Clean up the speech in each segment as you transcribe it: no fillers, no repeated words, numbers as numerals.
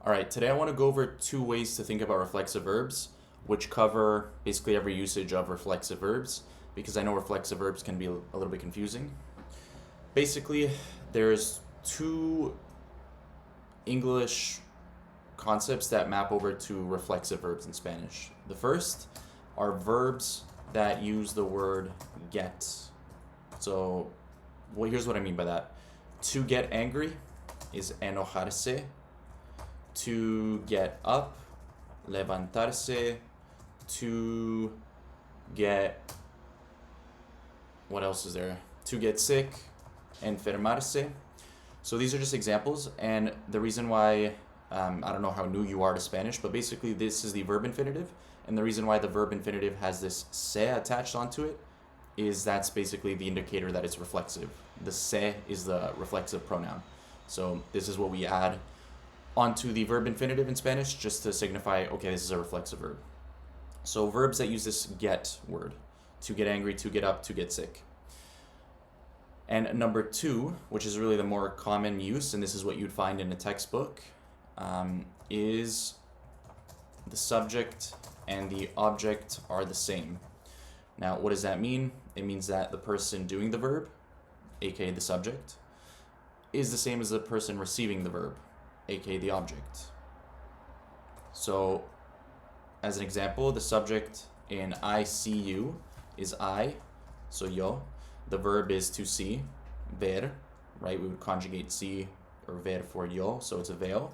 All right, today I want to go over two ways to think about reflexive verbs, which cover basically every usage of reflexive verbs, because I know reflexive verbs can be a little bit confusing. Basically, there's two English concepts that map over to reflexive verbs in Spanish. The first are verbs that use the word get. So, here's what I mean by that. To get angry is enojarse. To get up, levantarse. To get, what else is there? To get sick, enfermarse. So these are just examples, and the reason why, I don't know how new you are to Spanish, but basically this is the verb infinitive, and the reason why the verb infinitive has this se attached onto it is that's basically the indicator that it's reflexive. The se is the reflexive pronoun. So this is what we add onto the verb infinitive in Spanish just to signify, okay, this is a reflexive verb. So verbs that use this get word, to get angry, to get up, to get sick. And number two, which is really the more common use, and this is what you'd find in a textbook, is the subject and the object are the same. Now, what does that mean? It means that the person doing the verb, aka the subject, is the same as the person receiving the verb, aka the object. So, as an example, the subject in I see you is I, so yo. The verb is to see, ver, right? We would conjugate see or ver for yo, so it's a veo.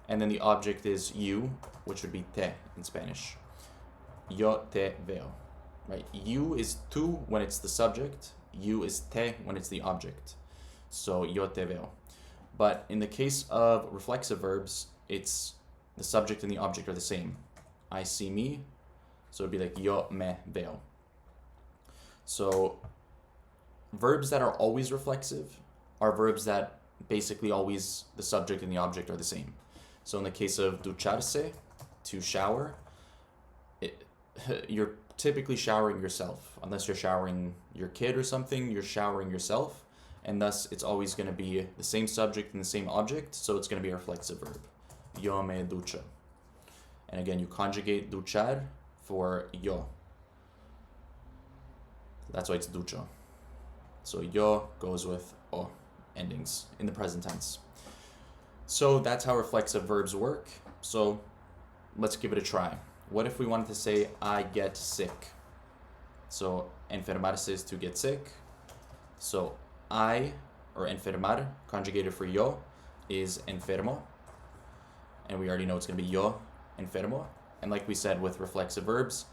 And then the object is you, which would be te in Spanish. Yo te veo, right? You is tu when it's the subject, you is te when it's the object. So yo te veo. But in the case of reflexive verbs, it's the subject and the object are the same. I see me, so it'd be like yo me veo. So verbs that are always reflexive are verbs that basically always the subject and the object are the same. So in the case of ducharse, to shower, you're typically showering yourself. Unless you're showering your kid or something, you're showering yourself, and thus it's always going to be the same subject and the same object, so it's going to be a reflexive verb. Yo me ducho. And again, you conjugate duchar for yo. That's why it's ducho. So yo goes with o endings in the present tense. So that's how reflexive verbs work. So let's give it a try. What if we wanted to say I get sick? So enfermarse is to get sick. So I, or enfermar, conjugated for yo, is enfermo. And we already know it's going to be yo, enfermo. And like we said with reflexive verbs,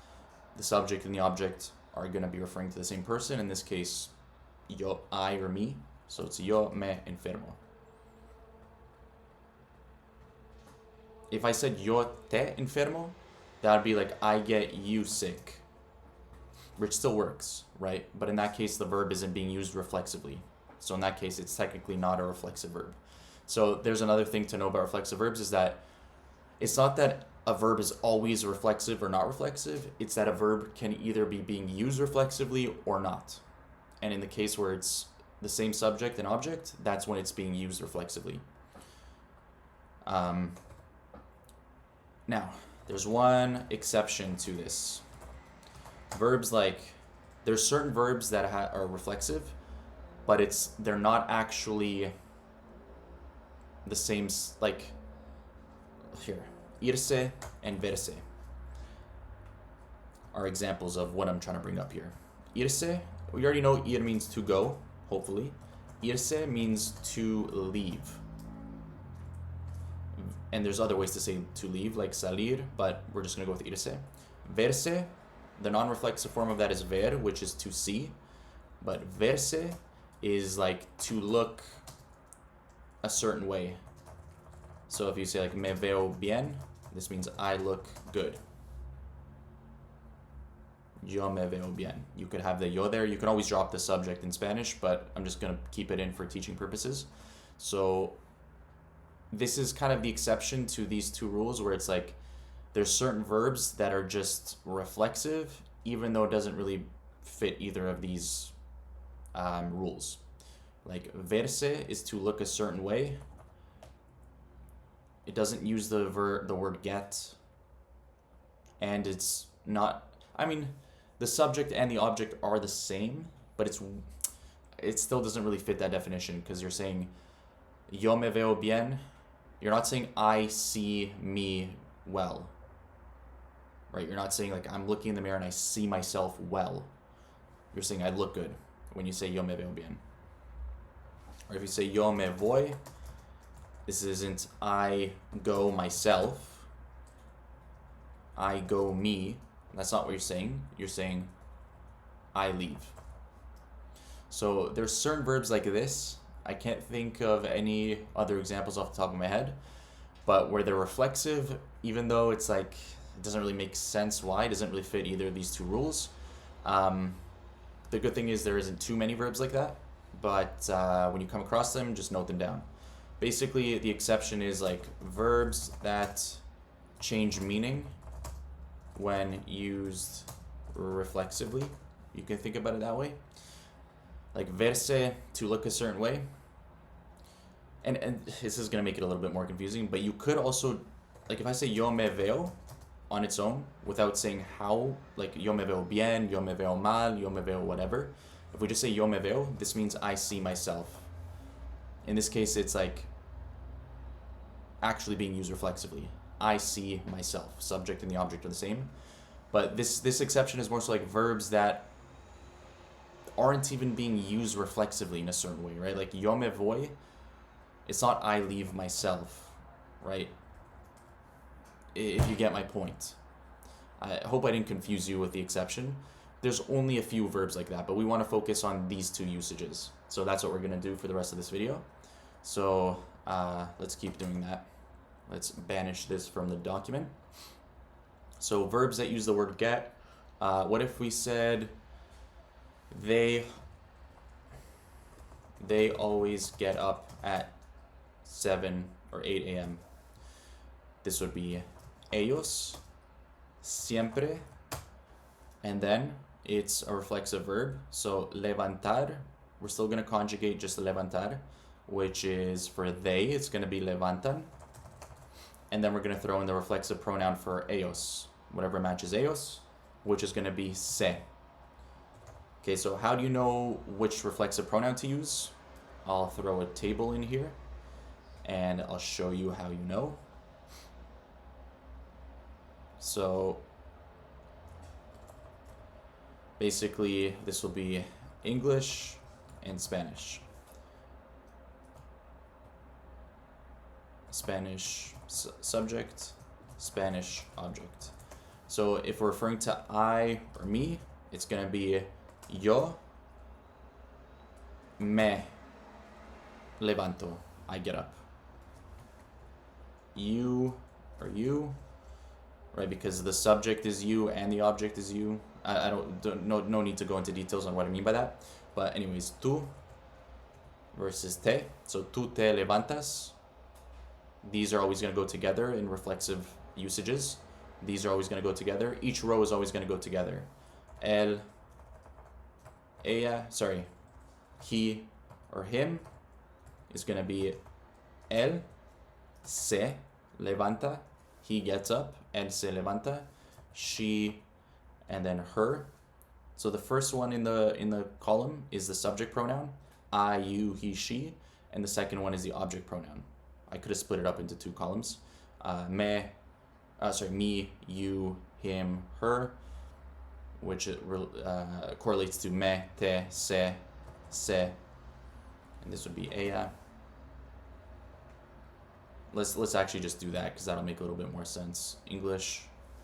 the subject and the object are going to be referring to the same person. In this case, yo, I, or me. So it's yo me enfermo. If I said yo te enfermo, that would be like I get you sick, which still works, right? But in that case, the verb isn't being used reflexively. So in that case, it's technically not a reflexive verb. So there's another thing to know about reflexive verbs is that it's not that a verb is always reflexive or not reflexive. It's that a verb can either be being used reflexively or not. And in the case where it's the same subject and object, that's when it's being used reflexively. Now, there's one exception to this. Verbs like, there's certain verbs that are reflexive, but they're not actually the same, like, here, irse and verse are examples of what I'm trying to bring up here. Irse, we already know ir means to go, hopefully. Irse means to leave. And there's other ways to say to leave, like salir, but we're just going to go with irse. Verse, the non-reflexive form of that is ver, which is to see. But verse is like to look a certain way. So if you say like me veo bien, this means I look good. Yo me veo bien. You could have the yo there. You can always drop the subject in Spanish, but I'm just going to keep it in for teaching purposes. So this is kind of the exception to these two rules where it's like there's certain verbs that are just reflexive, even though it doesn't really fit either of these rules. Like verse is to look a certain way, It doesn't use the word get, and it's not. I mean, the subject and the object are the same, but it still doesn't really fit that definition because you're saying yo me veo bien. You're not saying I see me well, right? You're not saying like I'm looking in the mirror and I see myself well. You're saying I look good when you say yo me veo bien. Or if you say yo me voy, this isn't I go myself, I go me. That's not what you're saying. You're saying I leave. So there's certain verbs like this. I can't think of any other examples off the top of my head, but where they're reflexive, even though it's like it doesn't really make sense why, it doesn't really fit either of these two rules. The good thing is there isn't too many verbs like that, but when you come across them, just note them down. Basically, the exception is like verbs that change meaning when used reflexively. You can think about it that way. Like verse, to look a certain way. And this is going to make it a little bit more confusing, but you could also, like if I say yo me veo on its own without saying how, like yo me veo bien, yo me veo mal, yo me veo whatever. If we just say yo me veo, this means I see myself. In this case, it's like actually being used reflexively. I see myself. Subject and the object are the same. But this exception is more so like verbs that aren't even being used reflexively in a certain way, right? Like yo me voy, it's not I leave myself, right? If you get my point. I hope I didn't confuse you with the exception. There's only a few verbs like that, but we want to focus on these two usages. So that's what we're going to do for the rest of this video. So let's keep doing that. Let's banish this from the document. So verbs that use the word get. What if we said they always get up at 7 or 8 a.m. This would be ellos siempre, and then it's a reflexive verb. So levantar, we're still going to conjugate just levantar, which is for they, it's going to be levantan. And then we're going to throw in the reflexive pronoun for ellos, whatever matches ellos, which is going to be se. Okay, so how do you know which reflexive pronoun to use? I'll throw a table in here, and I'll show you how you know. So basically, this will be English and Spanish. Spanish subject, Spanish object. So if we're referring to I or me, it's going to be yo me levanto, I get up. You or you, right? Because the subject is you and the object is you. No need to go into details on what I mean by that. But anyways, tú versus te. So tú te levantas. These are always going to go together in reflexive usages. These are always going to go together. Each row is always going to go together. Él, ella, sorry, he or him is going to be él se levanta. He gets up. Él se levanta. She, and then her. So the first one in the column is the subject pronoun. I, you, he, she. And the second one is the object pronoun. I could have split it up into two columns. Me, you, him, her, which correlates to me, te, se, and this would be ella. Let's actually just do that because that'll make a little bit more sense. English,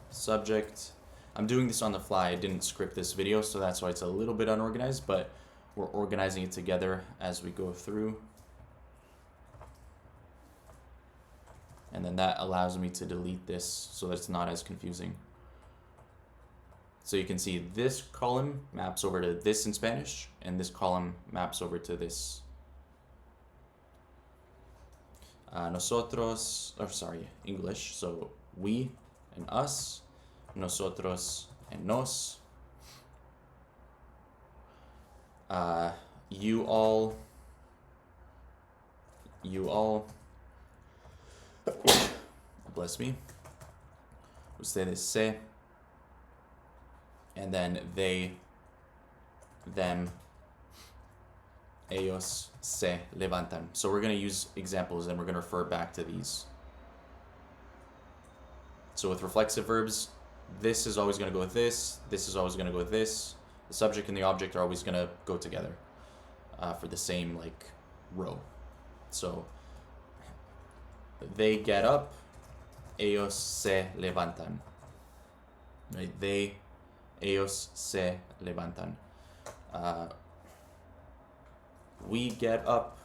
subject. I'm doing this on the fly. I didn't script this video, so that's why it's a little bit unorganized, but we're organizing it together as we go through. And then that allows me to delete this so that it's not as confusing. So you can see this column maps over to this in Spanish, and this column maps over to this. English. So we and us, nosotros and nos. You all. bless me. Ustedes se. And then they, them, ellos se levantan. So we're going to use examples and we're going to refer back to these. So with reflexive verbs, this is always going to go with this is always going to go with this. The subject and the object are always going to go together for the same like row. So they get up, ellos se levantan. Right? Ellos se levantan. We get up,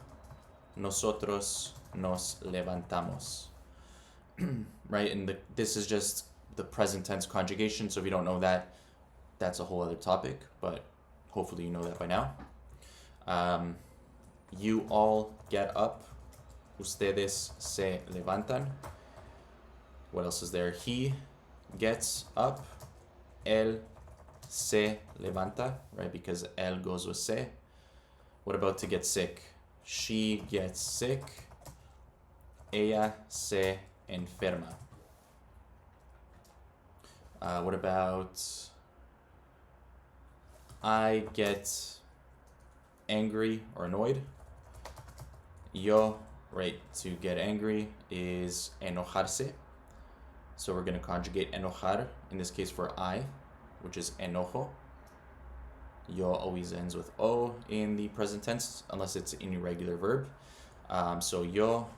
nosotros nos levantamos. Right? And this is just the present tense conjugation, so if you don't know that, that's a whole other topic, but hopefully you know that by now. You all get up, ustedes se levantan. What else is there? He gets up, él se levanta, right? Because él goes with se. What about to get sick? She gets sick, ella se enferma. What about I get angry or annoyed? Yo, right, to get angry is enojarse. So we're going to conjugate enojar, in this case for I, which is enojo. Yo always ends with o in the present tense, unless it's an irregular verb. So yo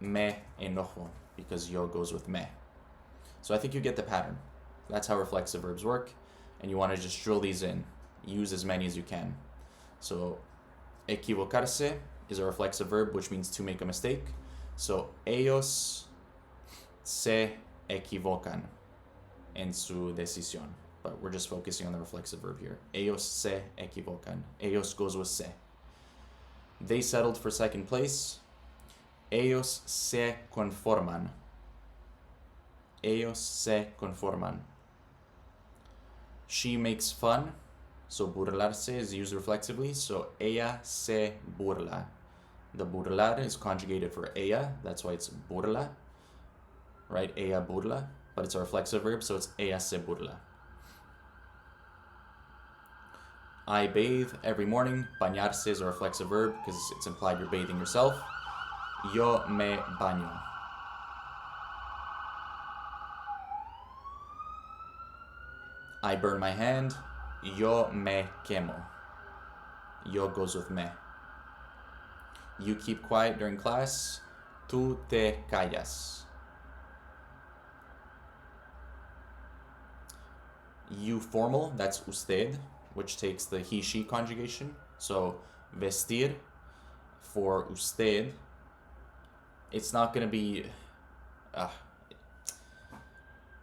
me enojo, because yo goes with me. So I think you get the pattern. That's how reflexive verbs work, and you want to just drill these in. Use as many as you can. So equivocarse is a reflexive verb, which means to make a mistake. So ellos se equivocan en su decisión. But we're just focusing on the reflexive verb here. Ellos se equivocan. Ellos goes with se. They settled for second place. Ellos se conforman. Ellos se conforman. She makes fun. So burlarse is used reflexively. So ella se burla. The burlar is conjugated for ella. That's why it's burla. Right? Ella burla. But it's a reflexive verb, so it's ella se burla. I bathe every morning. Bañarse is a reflexive verb because it's implied you're bathing yourself. Yo me baño. I burn my hand. Yo me quemo. Yo goes with me. You keep quiet during class. Tú te callas. You formal, that's usted, which takes the he-she conjugation. So vestir for usted, it's not going to be...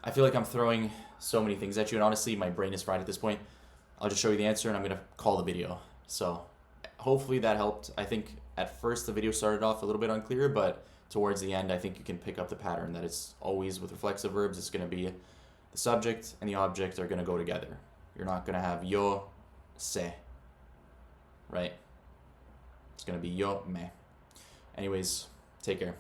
I feel like I'm throwing so many things at you, and honestly, my brain is fried at this point. I'll just show you the answer, and I'm going to call the video. So hopefully that helped. I think at first the video started off a little bit unclear, but towards the end, I think you can pick up the pattern that it's always with reflexive verbs. It's going to be the subject and the object are going to go together. You're not going to have yo se, right? It's going to be yo me. Anyways, take care.